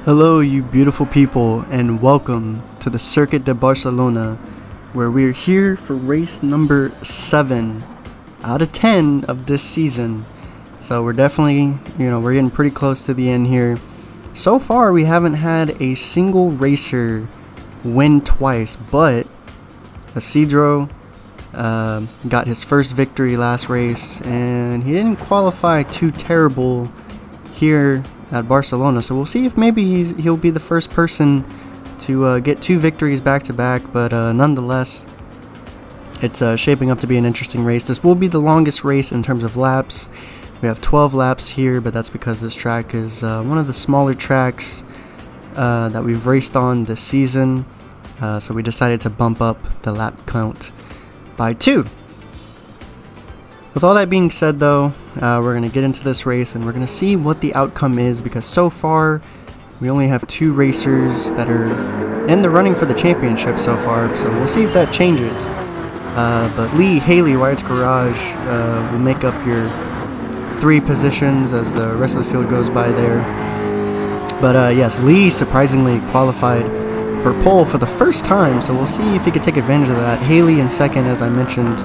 Hello you beautiful people, and welcome to the Circuit De Barcelona, where we're here for race number 7 out of 10 of this season. So we're definitely, we're getting pretty close to the end here. So far we haven't had a single racer win twice, but Isidro got his first victory last race, and he didn't qualify too terrible here at Barcelona, so we'll see if maybe he'll be the first person to get 2 victories back to back. But nonetheless, it's shaping up to be an interesting race. This will be the longest race in terms of laps. We have 12 laps here, but that's because this track is one of the smaller tracks that we've raced on this season, so we decided to bump up the lap count by 2. With all that being said though, we're going to get into this race and we're going to see what the outcome is, because so far we only have 2 racers that are in the running for the championship so far, so we'll see if that changes. But Lee, Haley, Wyatt's Garage will make up your 3 positions as the rest of the field goes by there. But yes, Lee surprisingly qualified for pole for the first time, so we'll see if he could take advantage of that. Haley in second, as I mentioned.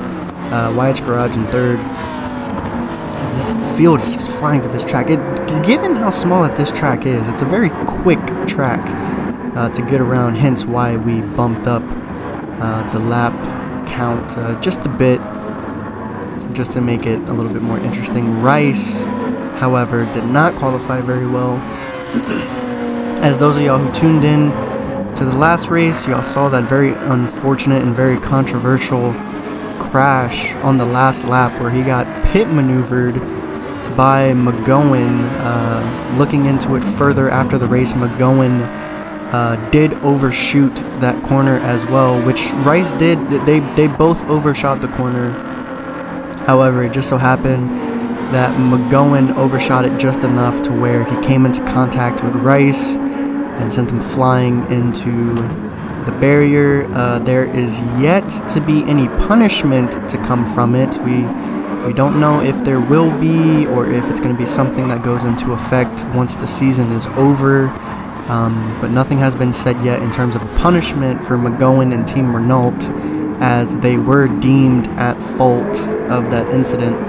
Wyatt's Garage in third. This field is just flying through this track. Given how small that this track is, it's a very quick track to get around, hence why we bumped up the lap count just a bit, just to make it a little bit more interesting. Rice, however, did not qualify very well. As those of y'all who tuned in to the last race, y'all saw that very unfortunate and very controversial crash on the last lap where he got pit maneuvered by McGowan. Looking into it further after the race, McGowan did overshoot that corner as well, which Rice did. They both overshot the corner. However, it just so happened that McGowan overshot it just enough to where he came into contact with Rice and sent him flying into the barrier. There is yet to be any punishment to come from it. We don't know if there will be, or if it's going to be something that goes into effect once the season is over. But nothing has been said yet in terms of a punishment for McGowan and Team Renault, as they were deemed at fault of that incident.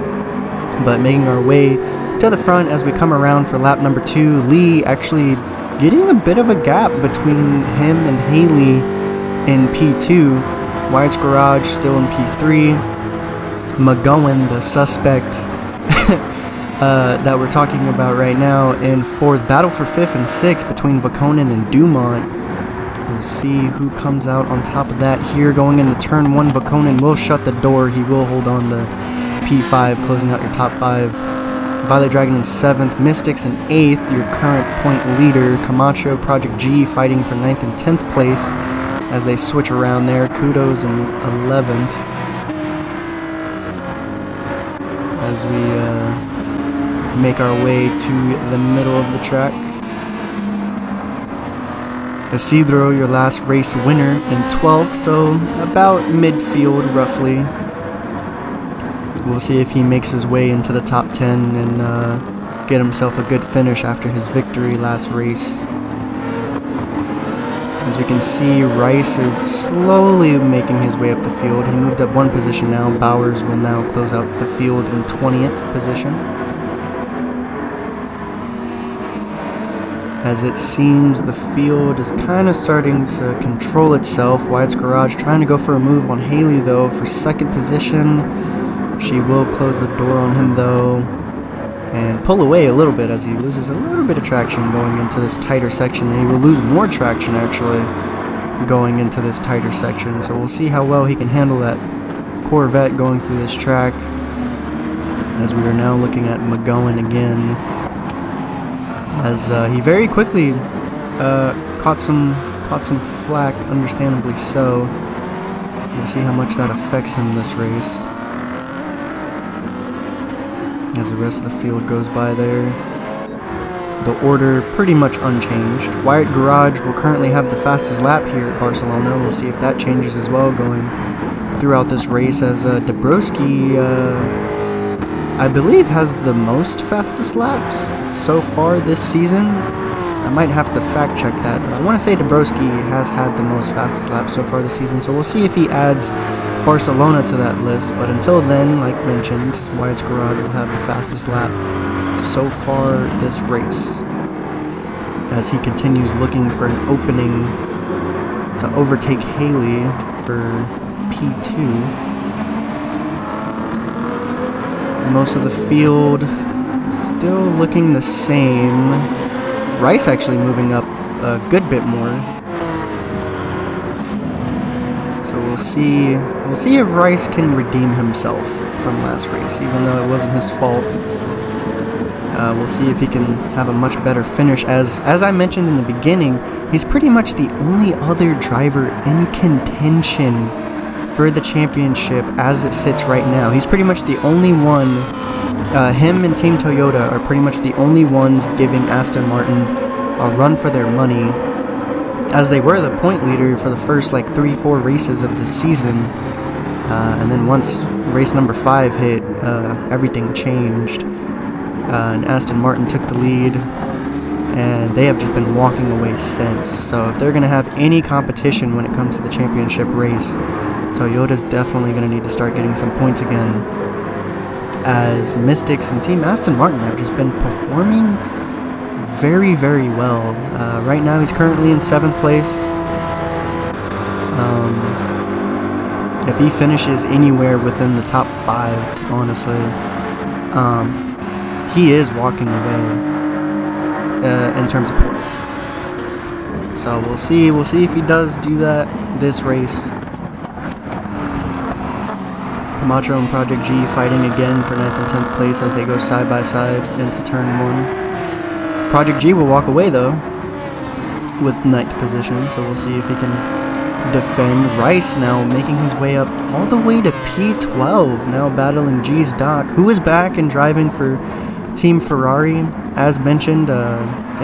But making our way to the front as we come around for lap number 2, Lee actually getting a bit of a gap between him and Haley in P2. Wyatt's Garage still in P3. McGowan, the suspect that we're talking about right now, in 4th. Battle for 5th and 6th between Vakonen and Dumont. We'll see who comes out on top of that here. Going into turn 1, Vakonen will shut the door. He will hold on to P5, closing out your top 5. Violet Dragon in 7th, Mystics in 8th, your current point leader. Camacho, Project G fighting for 9th and 10th place as they switch around there. Kudos in 11th. As we make our way to the middle of the track. Isidro, your last race winner, in 12th, so about midfield roughly. We'll see if he makes his way into the top 10 and get himself a good finish after his victory last race. As you can see, Rice is slowly making his way up the field. He moved up 1 position now. Bowers will now close out the field in 20th position. As it seems, the field is kind of starting to control itself. Wyatt's Garage trying to go for a move on Haley though for 2nd position. She will close the door on him though and pull away a little bit as he loses a little bit of traction going into this tighter section, and he will lose more traction actually going into this tighter section. So we'll see how well he can handle that Corvette going through this track, as we are now looking at McGowan again, as he very quickly caught some flack, understandably so. We'll see how much that affects him this race, as the rest of the field goes by there. The order pretty much unchanged. Wyatt Garage will currently have the fastest lap here at Barcelona. We'll see if that changes as well going throughout this race, as Dabrowski I believe has the most fastest laps so far this season. I might have to fact check that. But I want to say Dabrowski has had the most fastest laps so far this season, so we'll see if he adds Barcelona to that list. But until then, like mentioned, Wyatt's Garage will have the fastest lap so far this race, as he continues looking for an opening to overtake Haley for P2. Most of the field still looking the same. Rice actually moving up a good bit more. So we'll see if Rice can redeem himself from last race, even though it wasn't his fault. We'll see if he can have a much better finish. As I mentioned in the beginning, he's pretty much the only other driver in contention for the championship as it sits right now. He's pretty much the only one. Him and Team Toyota are pretty much the only ones giving Aston Martin a run for their money, as they were the point leader for the first like 3-4 races of the season. And then once race number 5 hit, everything changed. And Aston Martin took the lead, and they have just been walking away since. So if they're going to have any competition when it comes to the championship race, Toyota's definitely going to need to start getting some points again, as Mystics and Team Aston Martin have just been performing very, very well. Right now he's currently in 7th place. If he finishes anywhere within the top 5, honestly, he is walking away in terms of points. So we'll see if he does do that this race. Camacho and Project G fighting again for 9th and 10th place as they go side by side into turn 1. Project G will walk away though with 9th position, so we'll see if he can defend. Rice now making his way up all the way to P12, now battling G's Doc, who is back and driving for Team Ferrari. As mentioned,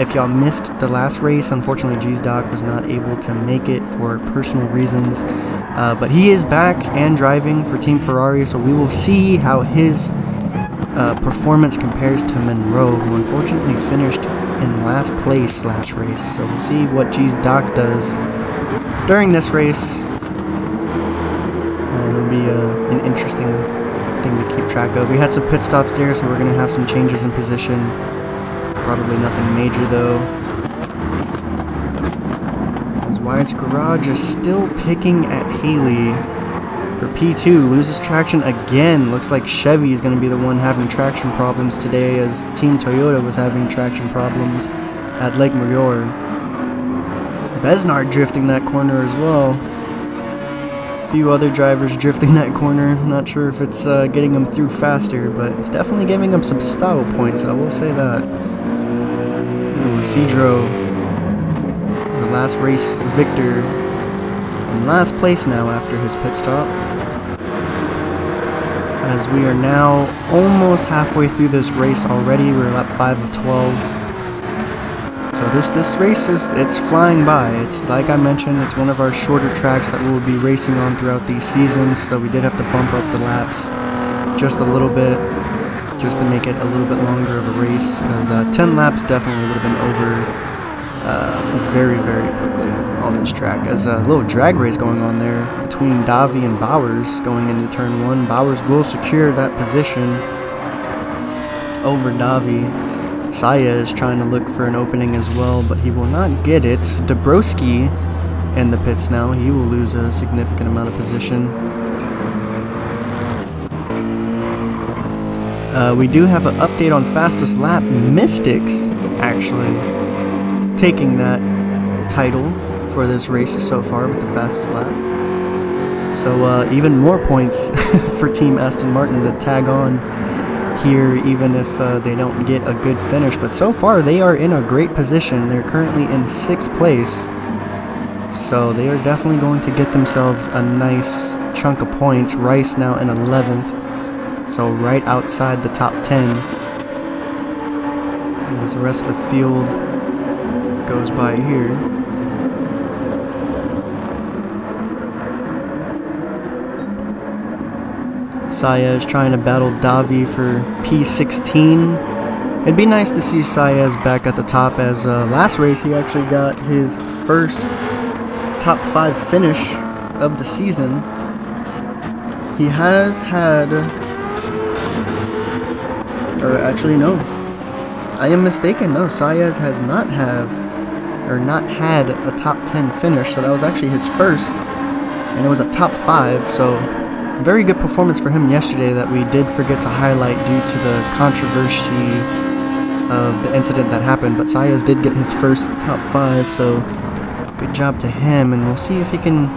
if y'all missed the last race, unfortunately G's Doc was not able to make it for personal reasons, but he is back and driving for Team Ferrari, so we will see how his performance compares to Monroe, who unfortunately finished in last place last race. So we'll see what G's Doc does during this race. It'll be an interesting thing to keep track of. We had some pit stops there, so we're going to have some changes in position. Probably nothing major though, as Wyatt's Garage is still picking at Haley for P2. Loses traction again. Looks like Chevy is going to be the one having traction problems today, as Team Toyota was having traction problems at Lake Mayor. Besnard drifting that corner as well. A few other drivers drifting that corner. Not sure if it's getting them through faster, but it's definitely giving them some style points, I will say that. Cedro, the last race victor, in last place now after his pit stop, as we are now almost halfway through this race already. We're lap 5 of 12. So this race it's flying by. It's like I mentioned, it's one of our shorter tracks that we'll be racing on throughout these seasons, so we did have to bump up the laps just a little bit, just to make it a little bit longer of a race, because 10 laps definitely would have been over very, very quickly on this track, as a little drag race going on there between Davi and Bowers going into turn 1. Bowers will secure that position over Davi. Saya is trying to look for an opening as well, but he will not get it. Dabrowski in the pits now. He will lose a significant amount of position. We do have an update on fastest lap. Mystics actually taking that title for this race so far with the fastest lap. So even more points for Team Aston Martin to tag on here, even if they don't get a good finish. But so far they are in a great position. They're currently in 6th place. So they are definitely going to get themselves a nice chunk of points. Rice now in 11th. So right outside the top 10. As the rest of the field goes by here. Saya is trying to battle Davi for P16. It'd be nice to see Saez back at the top, as last race he actually got his first top 5 finish of the season. He has had, or actually no, I am mistaken. No, Saez has not had a top 10 finish, so that was actually his first, and it was a top 5. So very good performance for him yesterday that we did forget to highlight due to the controversy of the incident that happened. But Saez did get his first top 5, so good job to him, and we'll see if he can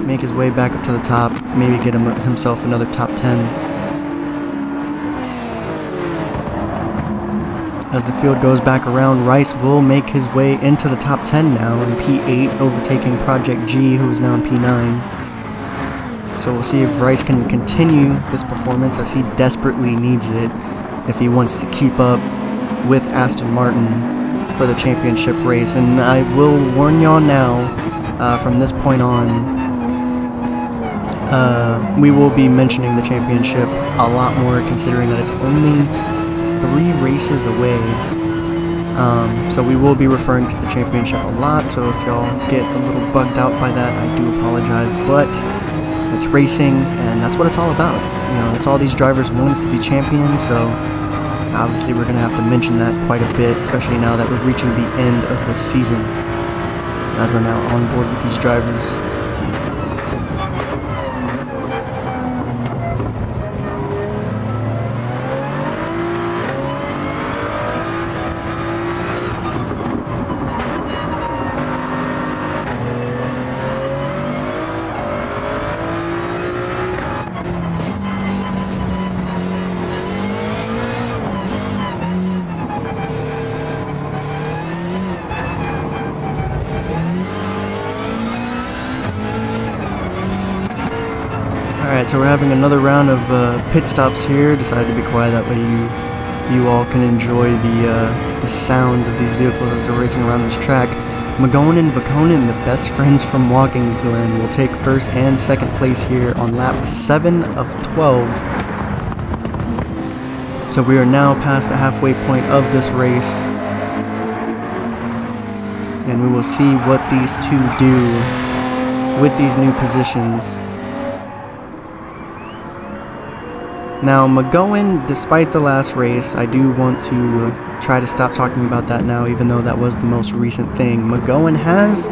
make his way back up to the top, maybe get himself another top 10. As the field goes back around, Rice will make his way into the top 10 now in P8, overtaking Project G, who is now in P9. So we'll see if Rice can continue this performance, as he desperately needs it if he wants to keep up with Aston Martin for the championship race. And I will warn y'all now, from this point on, we will be mentioning the championship a lot more, considering that it's only 3 races away. So we will be referring to the championship a lot, so if y'all get a little bugged out by that, I do apologize, but it's racing, and that's what it's all about. You know, it's all these drivers want us to be champions, so obviously we're going to have to mention that quite a bit, especially now that we're reaching the end of the season, as we're now on board with these drivers. Alright, so we're having another round of pit stops here. Decided to be quiet, that way you all can enjoy the sounds of these vehicles as they're racing around this track. McGowan and Vakonen, the best friends from Watkins Glen, will take first and second place here on lap 7 of 12. So we are now past the halfway point of this race, and we will see what these two do with these new positions. Now, McGowan, despite the last race, I do want to try to stop talking about that now, even though that was the most recent thing. McGowan has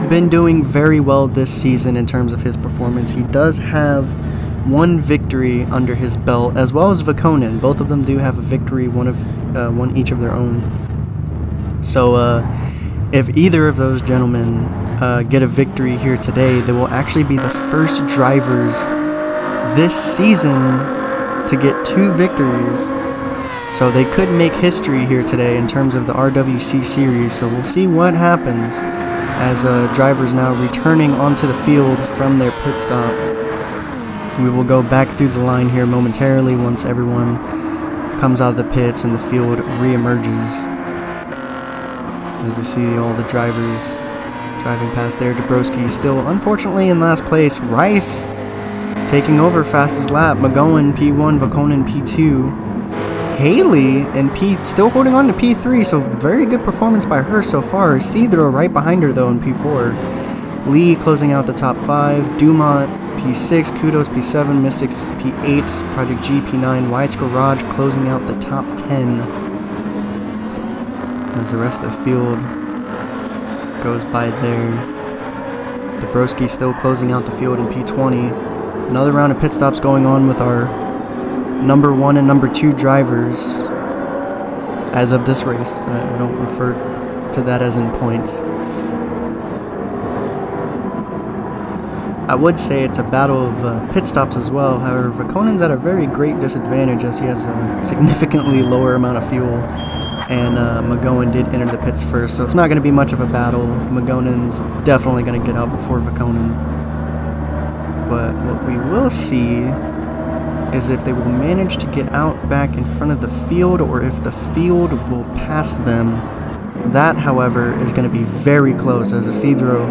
been doing very well this season in terms of his performance. He does have 1 victory under his belt, as well as Vakonen. Both of them do have a victory, one each of their own. So, if either of those gentlemen get a victory here today, they will actually be the first drivers this season to get 2 victories. So they could make history here today in terms of the RWC Series. So we'll see what happens as drivers now returning onto the field from their pit stop. We will go back through the line here momentarily once everyone comes out of the pits and the field re-emerges. As we see all the drivers driving past there. Dabrowski still unfortunately in last place. Rice taking over fastest lap. McGowan P1, Vakonen P2. Haley and still holding on to P3, so very good performance by her so far. Isidro right behind her though in P4. Lee closing out the top 5. Dumont P6, Kudos P7, Mystics P8, Project G P9, Wyatt's Garage closing out the top 10. As the rest of the field goes by there. Dabrowski still closing out the field in P20. Another round of pit stops going on with our number 1 and number 2 drivers as of this race. I don't refer to that as in points. I would say it's a battle of pit stops as well. However, Vakonen's at a very great disadvantage as he has a significantly lower amount of fuel, and McGowan did enter the pits first, so it's not going to be much of a battle. McGonen's definitely going to get out before Vakonen. But what we will see is if they will manage to get out back in front of the field, or if the field will pass them. That, however, is going to be very close, as Isidro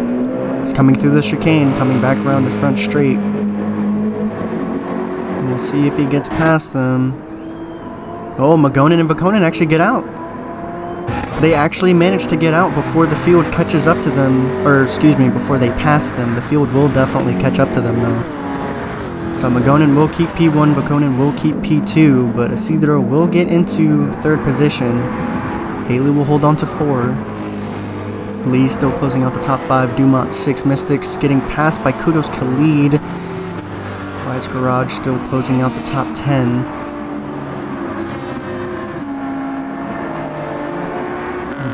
is coming through the chicane, coming back around the front straight. And we'll see if he gets past them. Oh, Magonen and Vakonen actually get out. They actually managed to get out before the field catches up to them, or excuse me, before they pass them. The field will definitely catch up to them though. So Magonen will keep P1, Vakonen will keep P2, but Isidro will get into 3rd position. Haley will hold on to 4. Lee still closing out the top 5. Dumont 6. Mystics getting passed by Kudos Khalid. Wise Garage still closing out the top 10.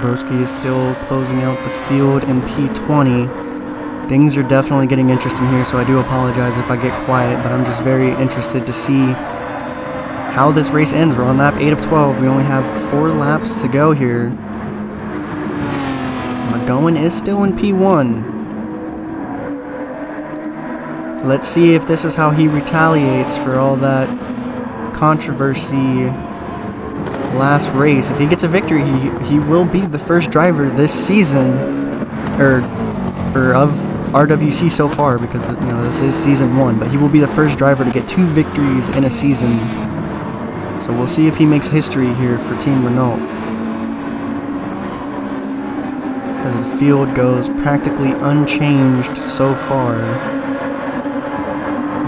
Broski is still closing out the field in P20. Things are definitely getting interesting here, so I do apologize if I get quiet, but I'm just very interested to see how this race ends. We're on lap 8 of 12. We only have 4 laps to go here. McGowan is still in P1. Let's see if this is how he retaliates for all that controversy last race. If he gets a victory, he will be the first driver this season, or of RWC so far, because you know this is season 1, but he will be the first driver to get 2 victories in a season. So we'll see if he makes history here for Team Renault. As the field goes practically unchanged so far.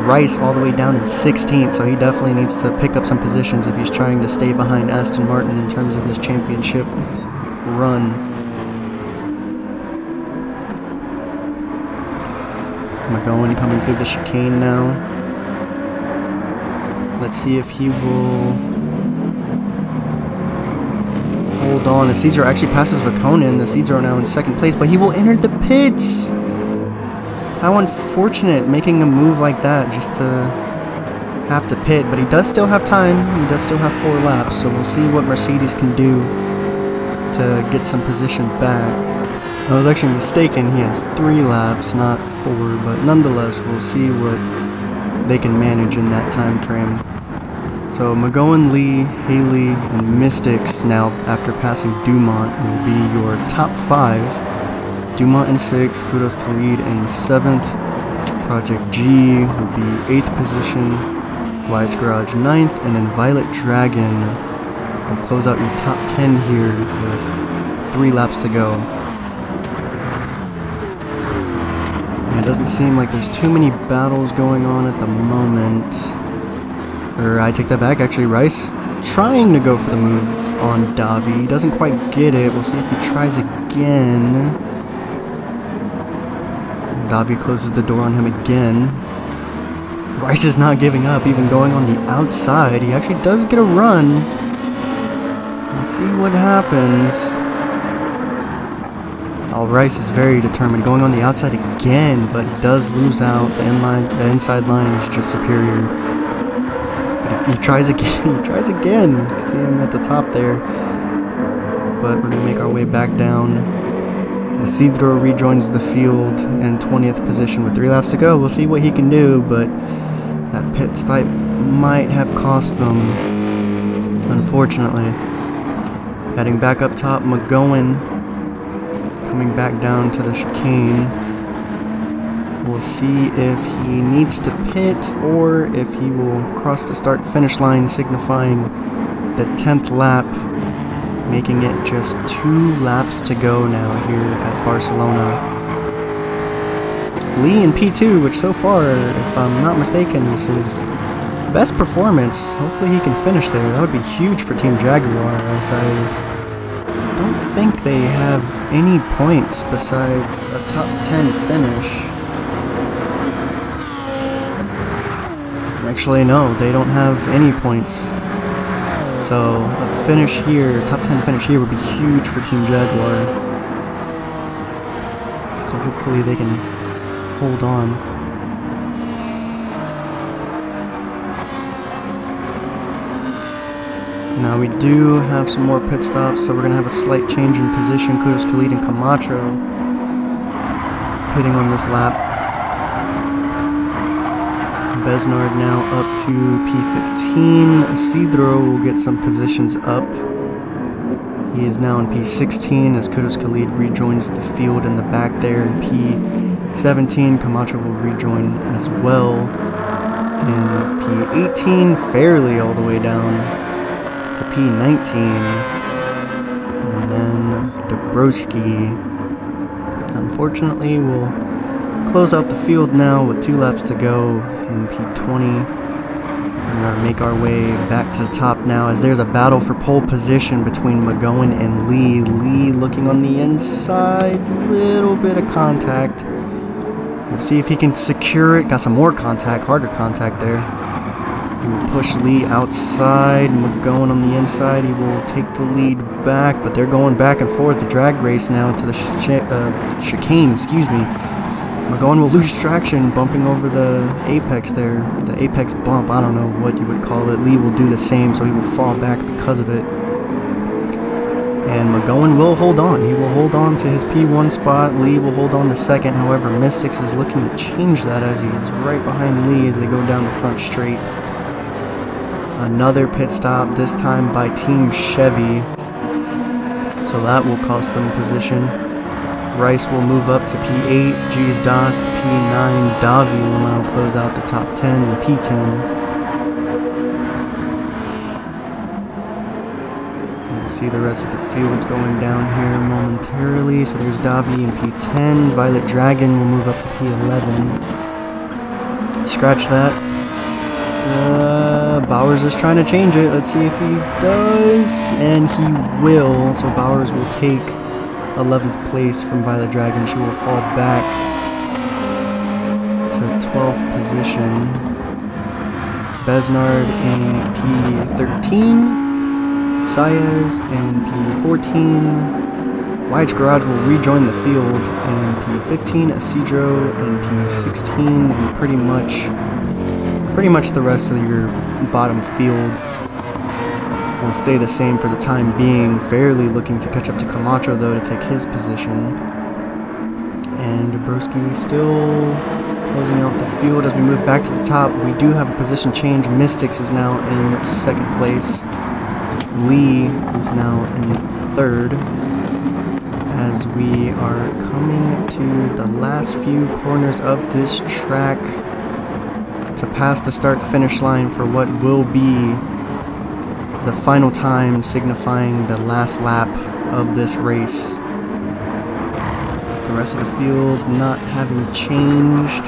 Rice all the way down in 16th, so he definitely needs to pick up some positions if he's trying to stay behind Aston Martin in terms of this championship run. McGowan coming through the chicane now. Let's see if he will hold on. Isidro actually passes Vakonen. Isidro now in 2nd place, but he will enter the pits. How unfortunate, making a move like that just to have to pit, but he does still have time. He does still have 4 laps, so we'll see what Mercedes can do to get some position back. I was actually mistaken. He has 3 laps, not 4, but nonetheless, we'll see what they can manage in that time frame. So McGowan, Lee, Haley, and Mystics now, after passing Dumont, will be your top 5. Dumont in 6th, Kudos Khalid in 7th, Project G will be 8th position, Wise Garage 9th, and then Violet Dragon will close out your top 10 here with 3 laps to go. And it doesn't seem like there's too many battles going on at the moment. Or I take that back, actually Rice trying to go for the move on Davi. He doesn't quite get it. We'll see if he tries again. Davi closes the door on him again. Rice is not giving up, even going on the outside. He actually does get a run. Let's see what happens. Oh, Rice is very determined, going on the outside again, but he does lose out. The inside line is just superior. But he tries again. He tries again. You see him at the top there. But we're gonna make our way back down. Isidro rejoins the field in 20th position with 3 laps to go. We'll see what he can do, but that pit stop might have cost them, unfortunately. Heading back up top, McGowan coming back down to the chicane. We'll see if he needs to pit or if he will cross the start-finish line, signifying the 10th lap, making it just 2 laps to go now here at Barcelona. Lee in P2, which so far, if I'm not mistaken, is his best performance. Hopefully he can finish there. That would be huge for Team Jaguar, as I don't think they have any points besides a top 10 finish. Actually, no, they don't have any points. So a finish here, top 10 finish here would be huge for Team Jaguar. So hopefully they can hold on. Now we do have some more pit stops, so we're going to have a slight change in position. Kudos Khalid and Camacho pitting on this lap. Besnard now up to P15. Isidro will get some positions up. He is now in P16 as Kudos Khalid rejoins the field in the back there. In P17, Camacho will rejoin as well. And P18, fairly all the way down. to P19. And then Dabrowski, unfortunately, will close out the field now with 2 laps to go in P20. We're going to make our way back to the top now as there's a battle for pole position between McGowan and Lee. Lee looking on the inside, little bit of contact. We'll see if he can secure it. Got some more contact, harder contact there. He will push Lee outside. McGowan on the inside. He will take the lead back, but they're going back and forth. The drag race now to the chicane, excuse me. McGowan will lose traction, bumping over the apex there. The apex bump, I don't know what you would call it. Lee will do the same, so he will fall back because of it. And McGowan will hold on. He will hold on to his P1 spot. Lee will hold on to second. However, Mystics is looking to change that as he is right behind Lee as they go down the front straight. Another pit stop, this time by Team Chevy. So that will cost them position. Rice will move up to P8, G's Doc, P9, Davi will now close out the top 10 and P10. We'll see the rest of the field going down here momentarily. So there's Davi in P10, Violet Dragon will move up to P11. Scratch that. Bowers is trying to change it. Let's see if he does, and he will. So Bowers will take 11th place from Violet Dragon. She will fall back to 12th position. Besnard in P13. Saez in P14. White's Garage will rejoin the field in P15. Isidro in P16, and pretty much the rest of your bottom field will stay the same for the time being. Fairly looking to catch up to Camacho though to take his position. And Dabrowski still closing out the field as we move back to the top. We do have a position change. Mystics is now in 2nd place. Lee is now in 3rd. As we are coming to the last few corners of this track to pass the start-finish line for what will be the final time, signifying the last lap of this race. The rest of the field not having changed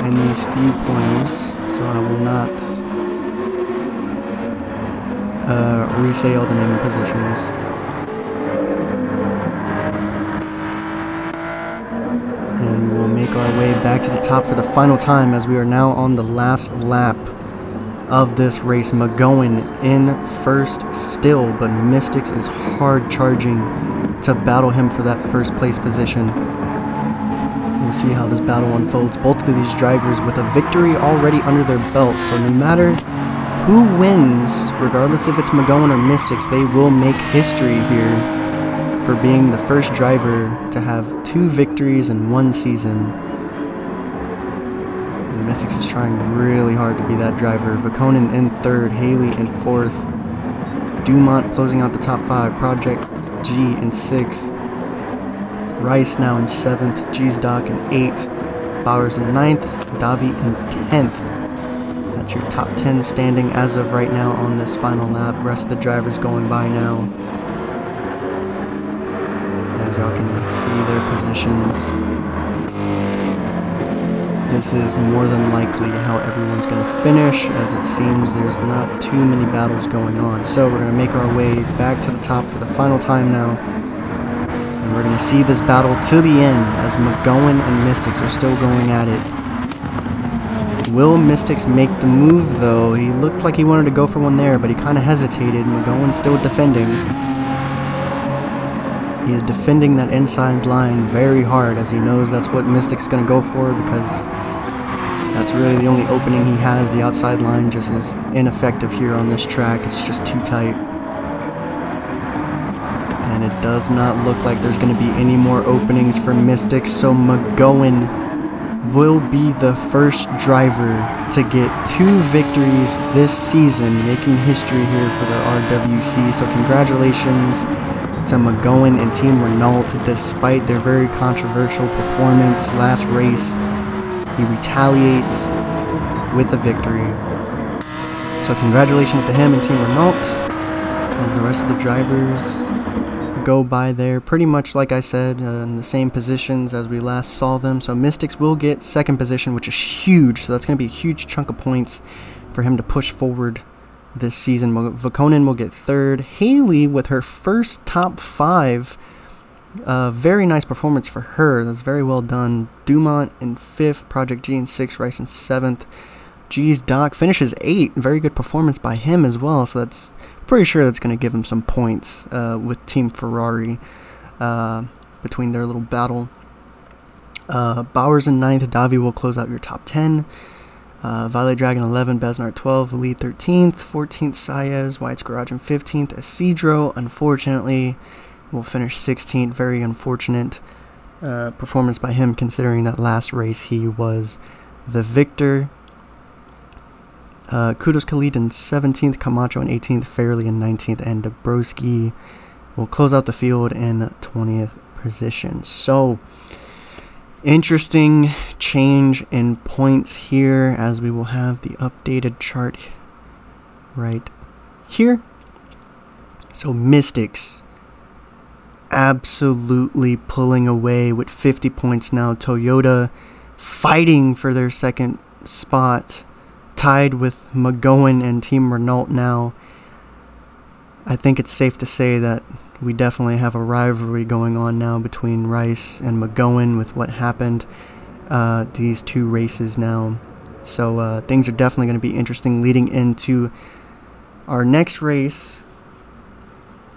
in these few pointers, so I will not re-say all the naming positions. And we'll make our way back to the top for the final time as we are now on the last lap of this race. McGowan in 1st still, but Mystics is hard charging to battle him for that 1st place position. We'll see how this battle unfolds. Both of these drivers with a victory already under their belt, so no matter who wins, regardless if it's McGowan or Mystics, they will make history here for being the first driver to have 2 victories in 1 season. And Mystics is trying really hard to be that driver. Vakonen in 3rd, Haley in 4th, Dumont closing out the top 5, Project G in 6th, Rice now in 7th, G's Doc in 8th, Bowers in 9th, Davi in 10th. That's your top 10 standing as of right now on this final lap. Rest of the drivers going by now. As y'all can see their positions. This is more than likely how everyone's going to finish, as it seems there's not too many battles going on. So we're going to make our way back to the top for the final time now. And we're going to see this battle to the end as McGowan and Mystics are still going at it. Will Mystics make the move though? He looked like he wanted to go for one there, but he kind of hesitated. McGowan still defending. He is defending that inside line very hard as he knows that's what Mystic's going to go for, because that's really the only opening he has. The outside line just is ineffective here on this track. It's just too tight. And it does not look like there's going to be any more openings for Mystics, so McGowan will be the first driver to get 2 victories this season, making history here for the RWC. So congratulations to McGowan and Team Renault. Despite their very controversial performance last race, he retaliates with a victory. So congratulations to him and Team Renault, as the rest of the drivers go by there pretty much like I said, in the same positions as we last saw them. So Mystics will get second position, which is huge, so that's going to be a huge chunk of points for him to push forward this season. Vakonen will get third. Haley with her first top 5, very nice performance for her. That's very well done. Dumont in 5th, Project G in 6th, Rice in 7th. G's Doc finishes 8th. Very good performance by him as well, so that's pretty sure that's going to give him some points with Team Ferrari between their little battle. Bowers in 9th. Davi will close out your top 10. Violet Dragon 11, Besnard 12, Elite 13th, 14th Saez, White's Garage in 15th, Isidro unfortunately will finish 16th. Very unfortunate performance by him, considering that last race he was the victor. Kudos Khalid in 17th, Camacho in 18th, Fairley in 19th, and Dabrowski will close out the field in 20th position. So, interesting change in points here, as we will have the updated chart right here. So Mystics absolutely pulling away with 50 points now. Toyota fighting for their second spot, tied with McGowan and Team Renault now. I think it's safe to say that we definitely have a rivalry going on now between Rice and McGowan with what happened these 2 races now. So things are definitely going to be interesting leading into our next race,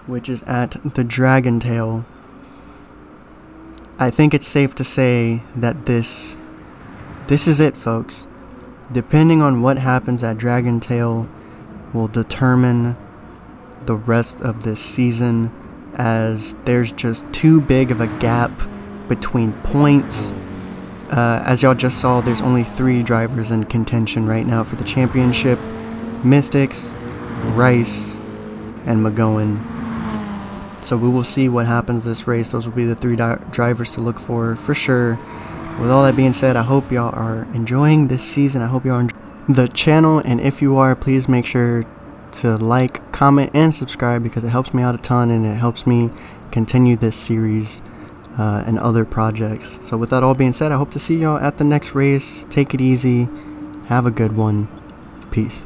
which is at the Dragon Tail. I think it's safe to say that this is it, folks. Depending on what happens at Dragon Tail will determine the rest of this season, as there's just too big of a gap between points. As y'all just saw, there's only 3 drivers in contention right now for the championship: Mystics, Rice, and McGowan. So we will see what happens this race. Those will be the 3 drivers to look for sure. With all that being said, I hope y'all are enjoying this season. I hope y'all enjoy the channel, and if you are, please make sure to like, comment, and subscribe, because it helps me out a ton and it helps me continue this series and other projects. So with that all being said, I hope to see y'all at the next race. Take it easy. Have a good one. Peace.